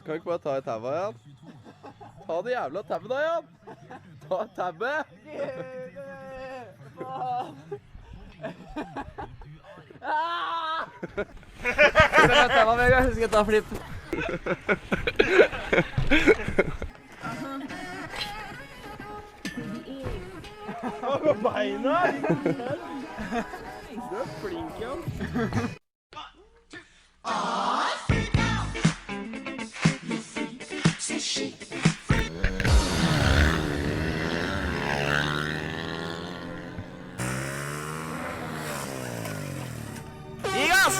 Kan vi ikke bare ta i tabba, Jan? Ta det jævla tabbe da, Jan! Ta tabbe! Skal jeg ta tabba, Vegard? Skal jeg ta flipp? På beina! Du er flink, Jan. Gi gass!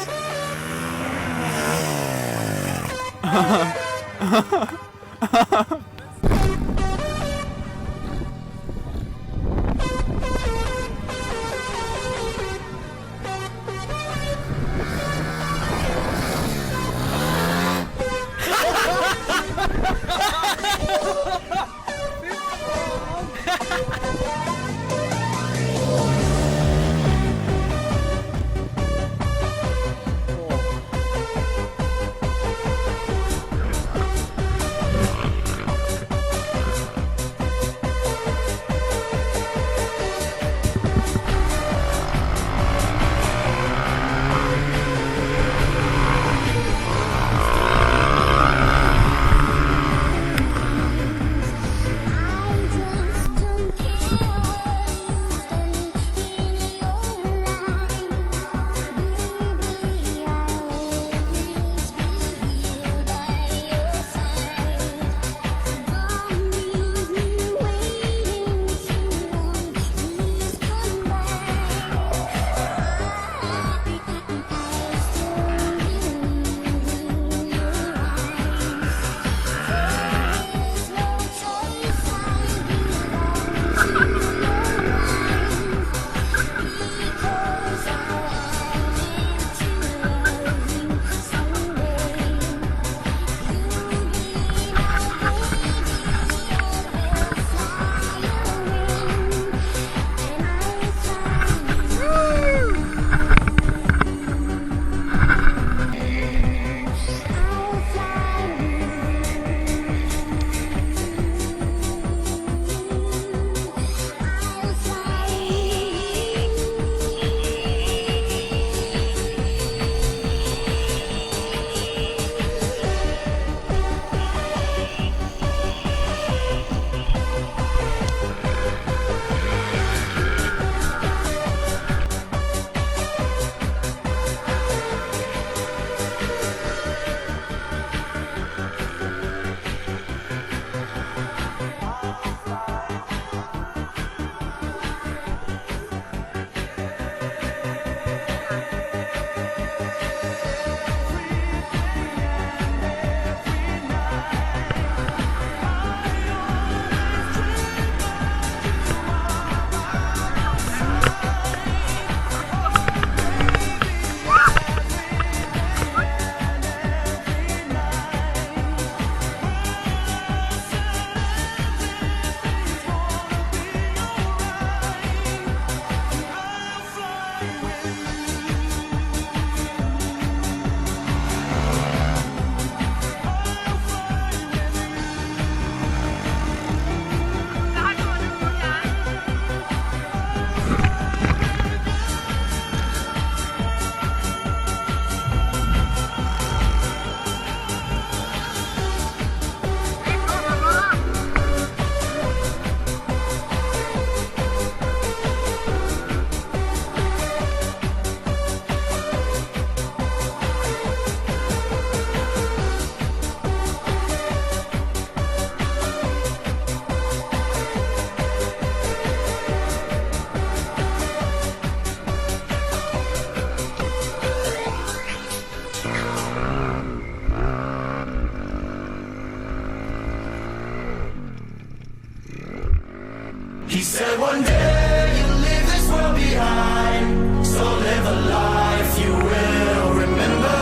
He said one day you'll leave this world behind, so live a life you will remember.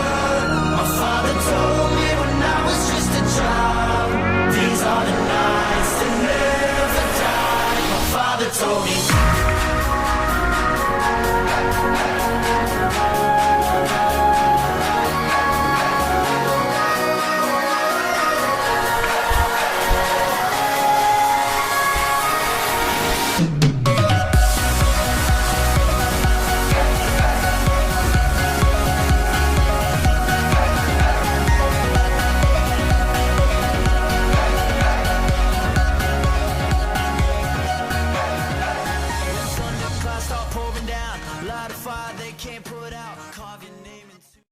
My father told me when I was just a child, these are the nights that never die. My father told me Bye.